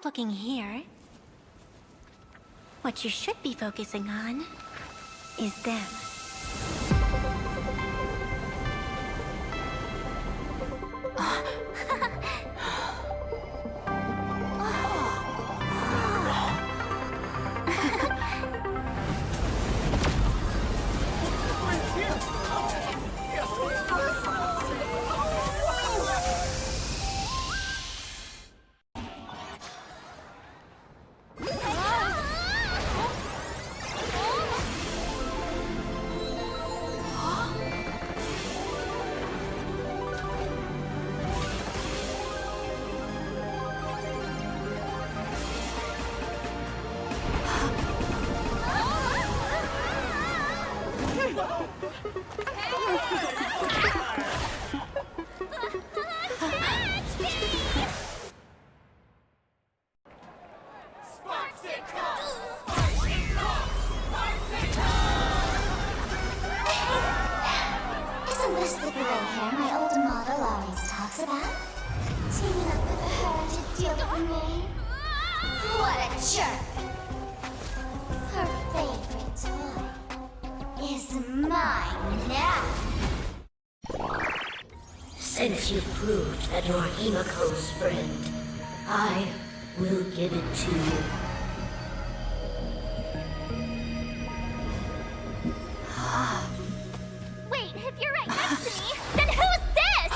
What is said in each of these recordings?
stop looking here. What you should be focusing on is them. Isn't this the gray hair my old model always talks about? Teaming up with her to deal with me? What a jerk! Her favorite toy is mine now! Since you proved that you're Himiko's friend, I will give it to you. Wait, if you're right next to me, then who's this?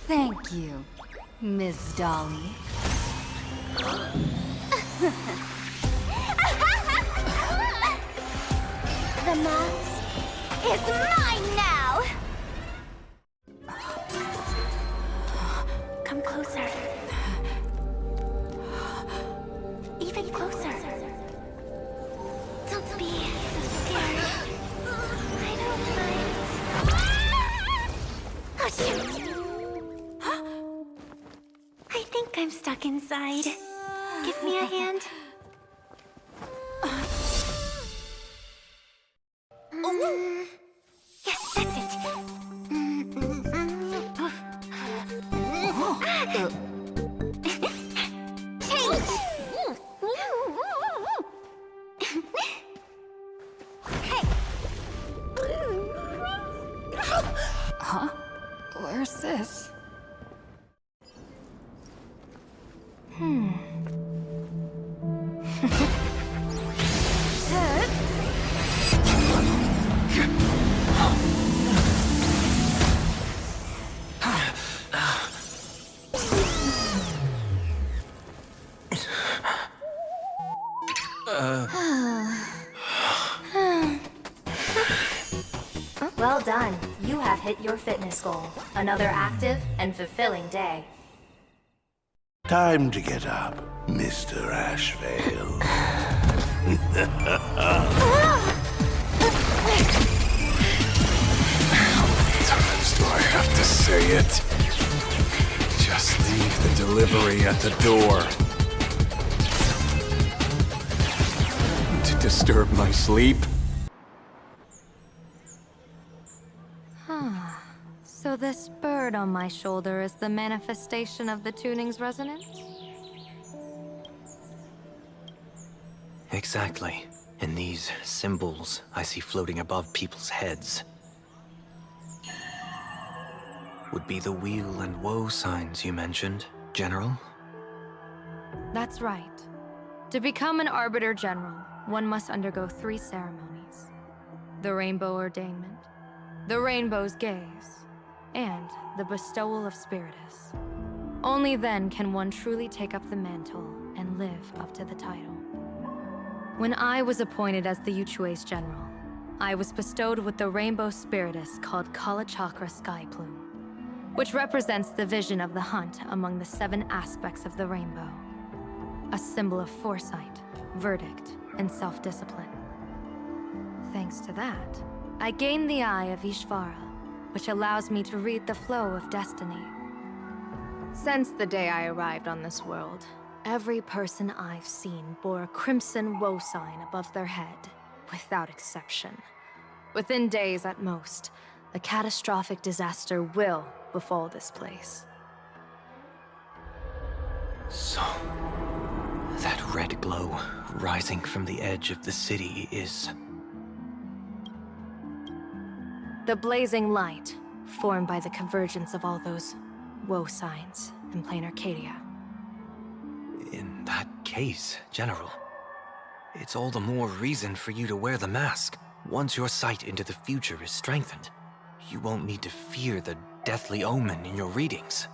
Thank you, Miss Dolly. The mouse is mine now! Come closer. Even closer. Don't be so scared. I don't mind. Oh, shoot. I think I'm stuck inside. Give me a hand. Yes, that's it. Huh? Where's this? Well done. You have hit your fitness goal. Another active and fulfilling day. Time to get up, Mr. Ashvale. How many times do I have to say it? Just leave the delivery at the door. To disturb my sleep? So this bird on my shoulder is the manifestation of the tuning's resonance? Exactly. And these symbols I see floating above people's heads would be the weal and woe signs you mentioned, General? That's right. To become an Arbiter General, one must undergo 3 ceremonies. The Rainbow Ordainment, the Rainbow's Gaze, and the bestowal of Spiritus. Only then can one truly take up the mantle and live up to the title. When I was appointed as the Yuchue's general, I was bestowed with the Rainbow Spiritus called Kalachakra Sky Plume, which represents the vision of the hunt among the 7 aspects of the rainbow. A symbol of foresight, verdict, and self-discipline. Thanks to that, I gained the Eye of Ishvara, which allows me to read the flow of destiny. Since the day I arrived on this world, every person I've seen bore a crimson woe sign above their head, without exception. Within days at most, a catastrophic disaster will befall this place. So, red glow rising from the edge of the city is... The blazing light, formed by the convergence of all those woe signs in plain Arcadia. In that case, General, it's all the more reason for you to wear the mask. Once your sight into the future is strengthened, you won't need to fear the deathly omen in your readings.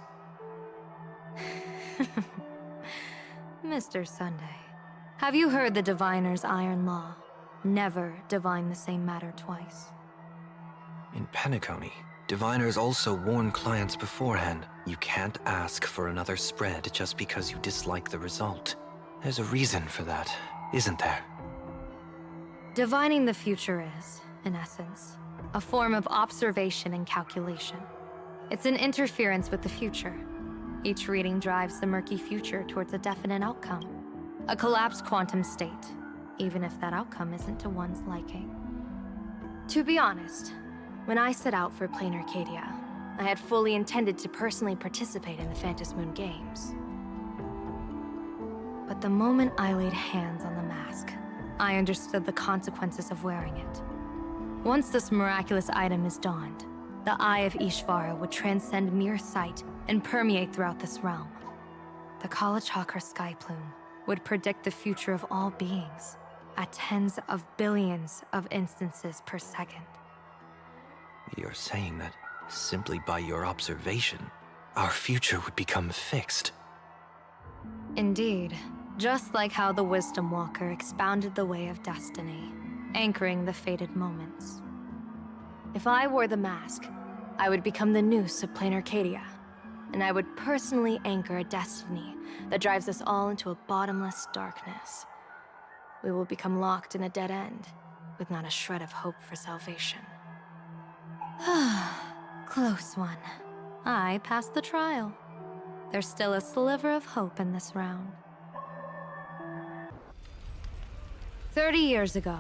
Mr. Sunday, have you heard the diviner's iron law? Never divine the same matter twice. In Penacony, diviners also warn clients beforehand. You can't ask for another spread just because you dislike the result. There's a reason for that, isn't there? Divining the future is, in essence, a form of observation and calculation. It's an interference with the future. Each reading drives the murky future towards a definite outcome. A collapsed quantum state, even if that outcome isn't to one's liking. To be honest, when I set out for plain Arcadia, I had fully intended to personally participate in the Phantom Moon Games. But the moment I laid hands on the mask, I understood the consequences of wearing it. Once this miraculous item is donned, the Eye of Ishvara would transcend mere sight and permeate throughout this realm. The Kalachakra sky plume would predict the future of all beings at tens of billions of instances per second. You're saying that simply by your observation, our future would become fixed. Indeed, just like how the Wisdom Walker expounded the way of destiny, anchoring the fated moments. If I wore the mask, I would become the noose of plain Arcadia, and I would personally anchor a destiny that drives us all into a bottomless darkness. We will become locked in a dead end, with not a shred of hope for salvation. Close one. I passed the trial. There's still a sliver of hope in this round. 30 years ago,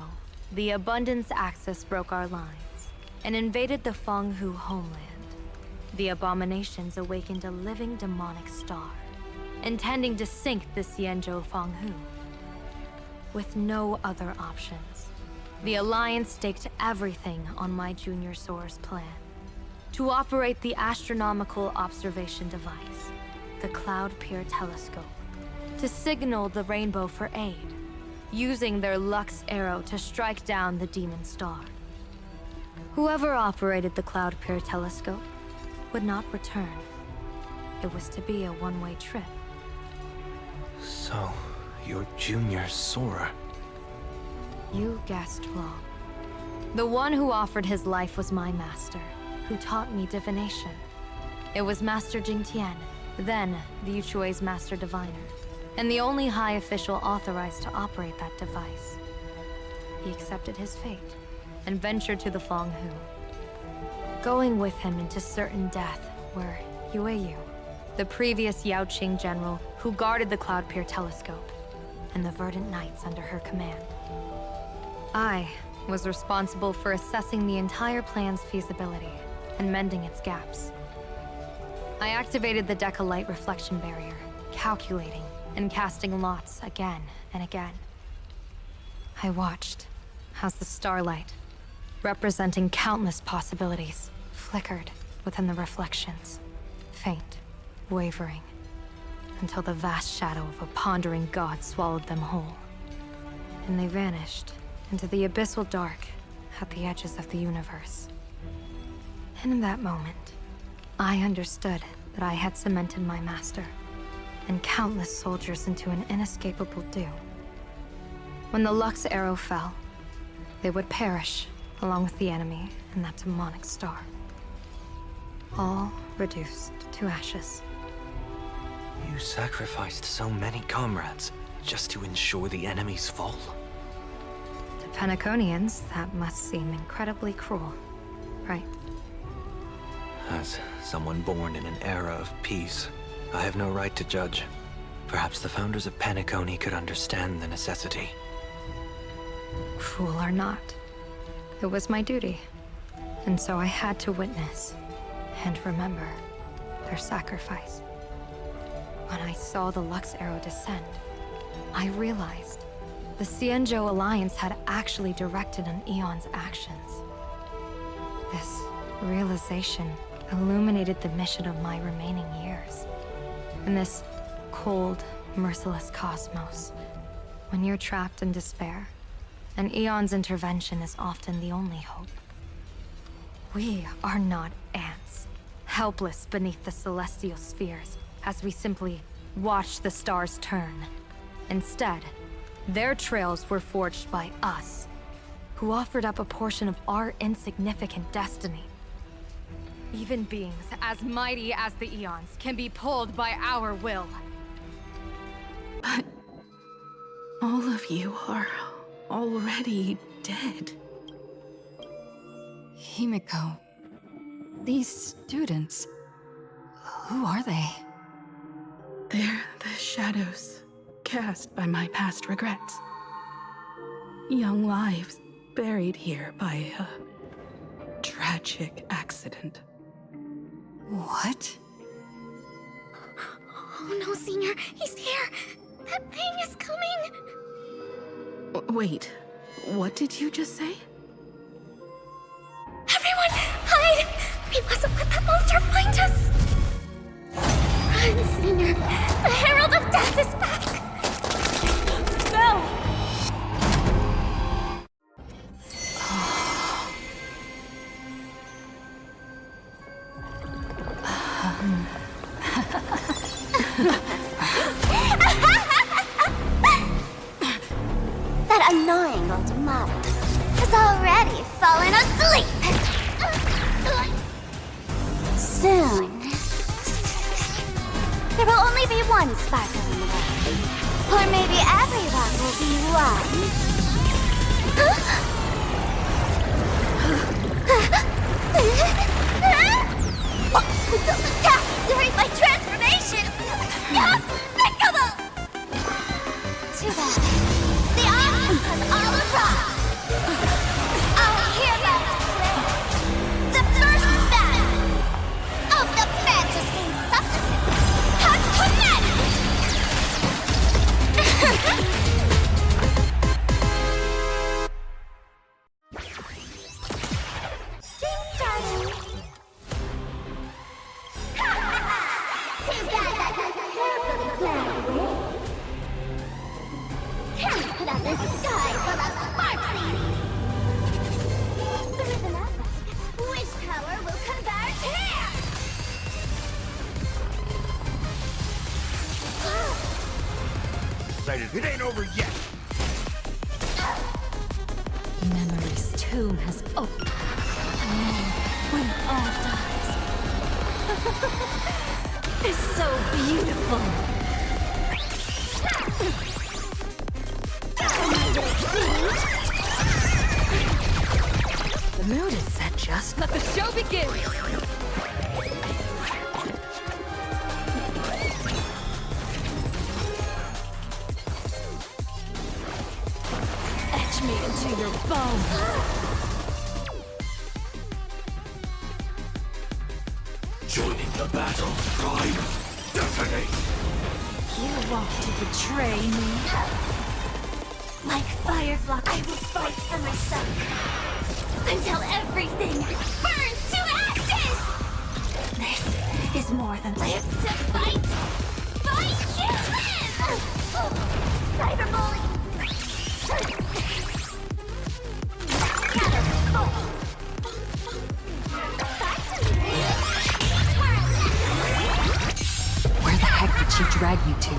the Abundance Axis broke our lines and invaded the Fenghu homeland. The abominations awakened a living demonic star, intending to sink the Xianzhou Fenghu. With no other options, the Alliance staked everything on my junior Soar's plan to operate the astronomical observation device, the Cloud Peer Telescope, to signal the rainbow for aid, using their Lux arrow to strike down the demon star. Whoever operated the Cloud Peer Telescope would not return. It was to be a one-way trip. So, your junior Sora. You guessed wrong. The one who offered his life was my master, who taught me divination. It was Master Jingtian, then the Yuchui's master diviner, and the only high official authorized to operate that device. He accepted his fate and ventured to the Fenghu. Going with him into certain death were Yueyu, the previous Yaoqing general who guarded the Cloud Peer Telescope, and the Verdant Knights under her command. I was responsible for assessing the entire plan's feasibility and mending its gaps. I activated the Decalite reflection barrier, calculating and casting lots again and again. I watched as the starlight, representing countless possibilities, flickered within the reflections, faint, wavering, until the vast shadow of a pondering god swallowed them whole. And they vanished into the abyssal dark at the edges of the universe. And in that moment, I understood that I had cemented my master and countless soldiers into an inescapable doom. When the Lux arrow fell, they would perish along with the enemy and that demonic star. All reduced to ashes. You sacrificed so many comrades just to ensure the enemy's fall. To Penaconians, that must seem incredibly cruel, right? As someone born in an era of peace, I have no right to judge. Perhaps the founders of Penacony could understand the necessity. Cruel or not, it was my duty. And so I had to witness and remember their sacrifice. When I saw the Lux arrow descend, I realized the Xianzhou Alliance had actually directed an Eon's actions. This realization illuminated the mission of my remaining years. In this cold, merciless cosmos, when you're trapped in despair, an Eon's intervention is often the only hope. We are not ants, helpless beneath the celestial spheres as we simply watch the stars turn. Instead, their trails were forged by us, who offered up a portion of our insignificant destiny. Even beings as mighty as the Eons can be pulled by our will. But all of you are already dead. Himiko, these students, who are they? They're the shadows cast by my past regrets. Young lives buried here by a tragic accident. What? Oh no, Senior, he's here! That thing is coming! Wait, what did you just say? Everyone, hide! We mustn't let that monster find us! Run, Senior! The Herald of Death is back! No! That annoying old model has already fallen asleep. Soon, there will only be one sparkle in the world. Or maybe everyone will be one. Those attacks during my transformation! Despicable! Too bad. The audience has all arrived! Our heroes declare the first battle of the Fantasy Supplement has commenced! Stream starting! Too bad that doesn't carefully planned away. Can't put out the sky full of sparksies! Through the magic, wish power will convert here! Excited. It ain't over yet. Memory's tomb has opened. When all dies. It's so beautiful. The mood is set just. Let the show begin! Etch me into your bones. Joining the battle, prime, detonate! You want to betray me? Like Fireflock, I will fight for myself until everything burns to ashes! This is more than live to fight! Fight you live! Cyberbully! Where the heck did she drag you to?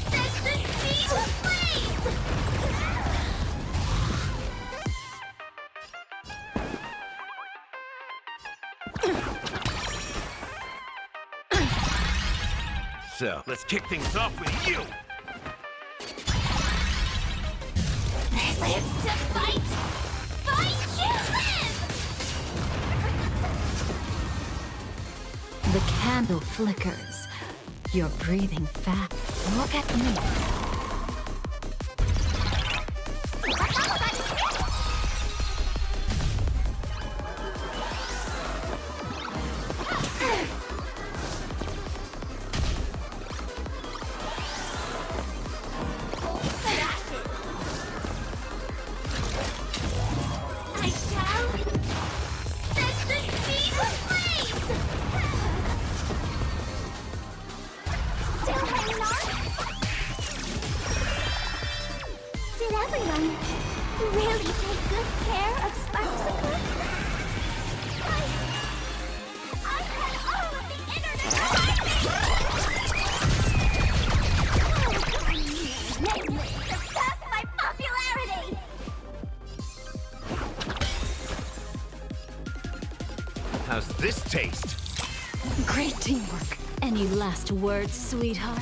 Set the sea ablaze! So, let's kick things off with you! They live to fight! Fight you live! The candle flickers. You're breathing fast. Look at me. this taste? Great teamwork. Any last words, sweetheart?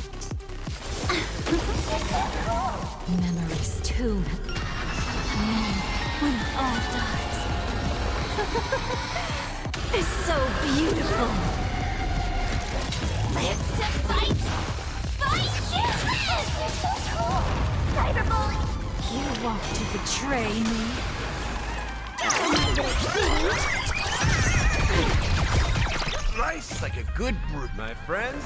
Memories too. When all dies. It's so beautiful. Live to fight! Fight you live! You're so cool! Cyberbully! You want to betray me? Nice like a good brute, my friends.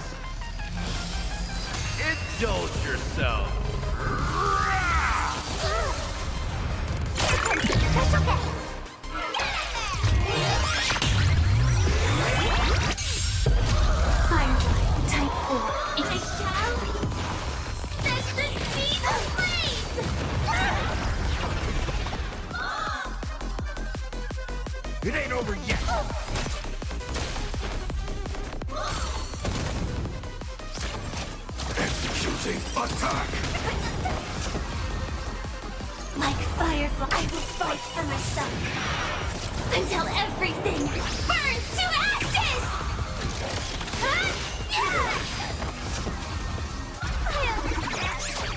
Indulge yourself. That's okay! Firefly, type 4. I shall set the sea ablaze! It ain't over yet. Executing attack. Like Firefly, I will fight for myself until everything burns to ashes! Huh? Yeah! I understand.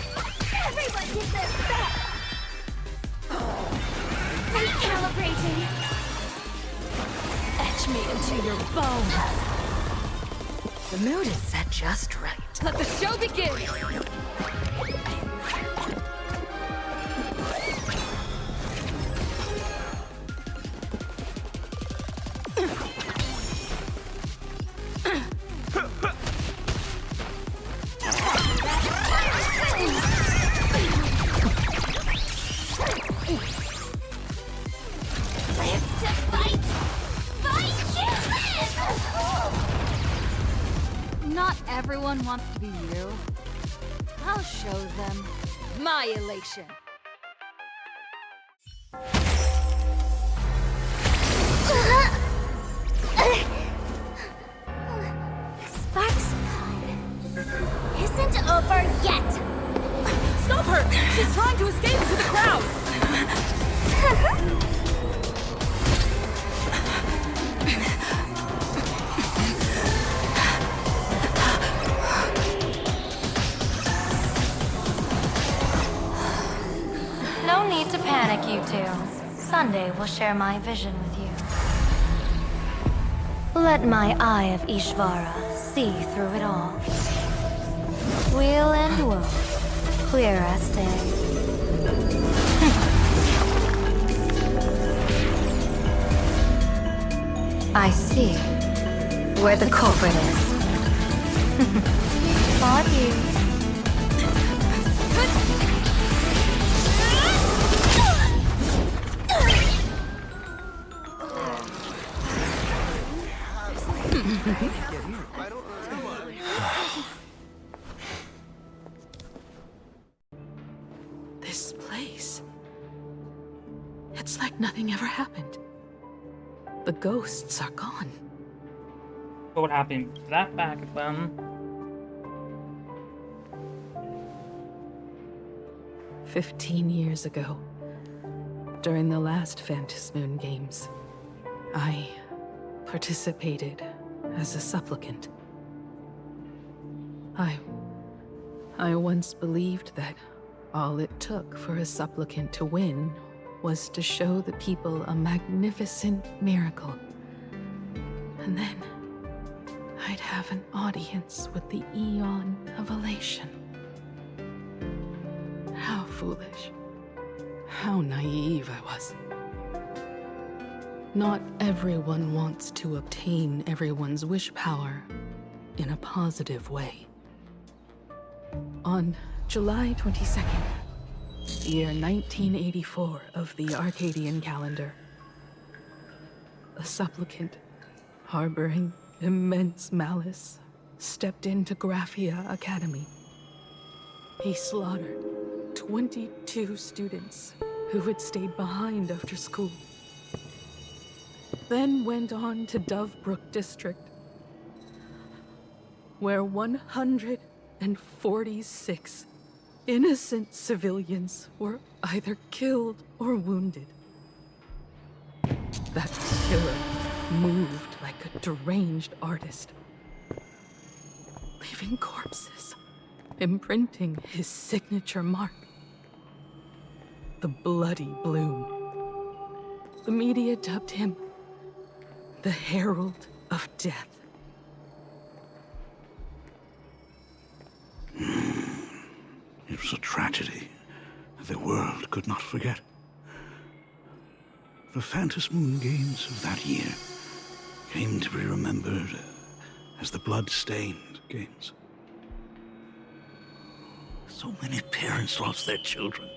Everyone did their best. Recalibrating. Etch me into your bones. The mood is set just right. Let the show begin! Live to fight! Fight you live! Not everyone wants to be you. I'll show them my elation. Sparks isn't over yet! Stop her! She's trying to escape to the crowd! No need to panic, you two. Sunday will share my vision with you. Let my eye of Ishvara see through it all. Weal and woe, clear as day. I see where the culprit is. On you. This place. It's like nothing ever happened. The ghosts are gone. What happened to that back then? 15 years ago, during the last Phantasmoon Games, I participated as a supplicant. I once believed that all it took for a supplicant to win was to show the people a magnificent miracle. And then I'd have an audience with the Eon of Elation. How foolish. How naive I was. Not everyone wants to obtain everyone's wish power in a positive way. On July 22nd, year 1984 of the Arcadian calendar, a supplicant harboring immense malice stepped into Graphia Academy. He slaughtered 22 students who had stayed behind after school. Then went on to Dovebrook District, where 146 innocent civilians were either killed or wounded. That killer moved like like a deranged artist, leaving corpses, imprinting his signature mark. The Bloody Bloom. The media dubbed him the Herald of Death. It was a tragedy the world could not forget. The Phantom Moon Games of that year came to be remembered as the Blood-Stained Games. So many parents lost their children.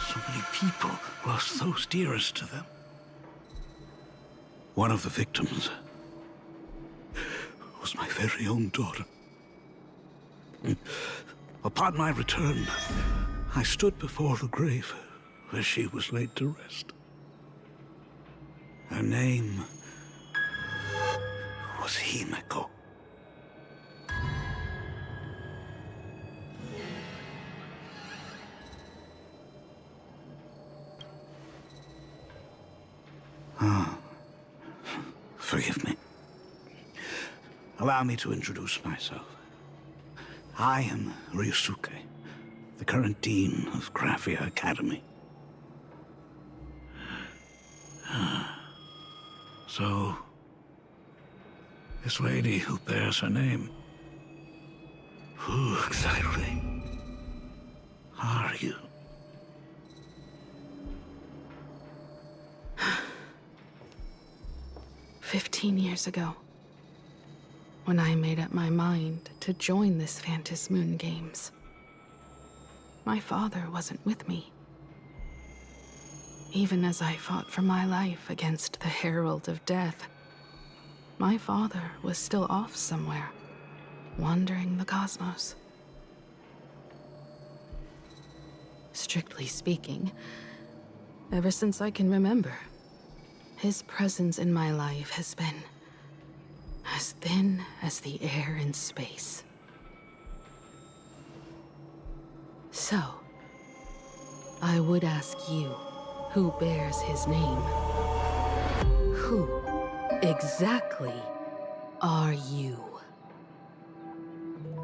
So many people lost those dearest to them. One of the victims was my very own daughter. Upon my return, I stood before the grave where she was laid to rest. Her name was Himeko. Forgive me. Allow me to introduce myself. I am Ryusuke, the current dean of Graphia Academy. So, this lady who bears her name, who exactly are you? "15 years ago, when I made up my mind to join this Phantom Moon Games, my father wasn't with me. Even as I fought for my life against the Herald of Death, my father was still off somewhere, wandering the cosmos. Strictly speaking, ever since I can remember, his presence in my life has been as thin as the air in space. So, I would ask you, who bears his name, who exactly are you?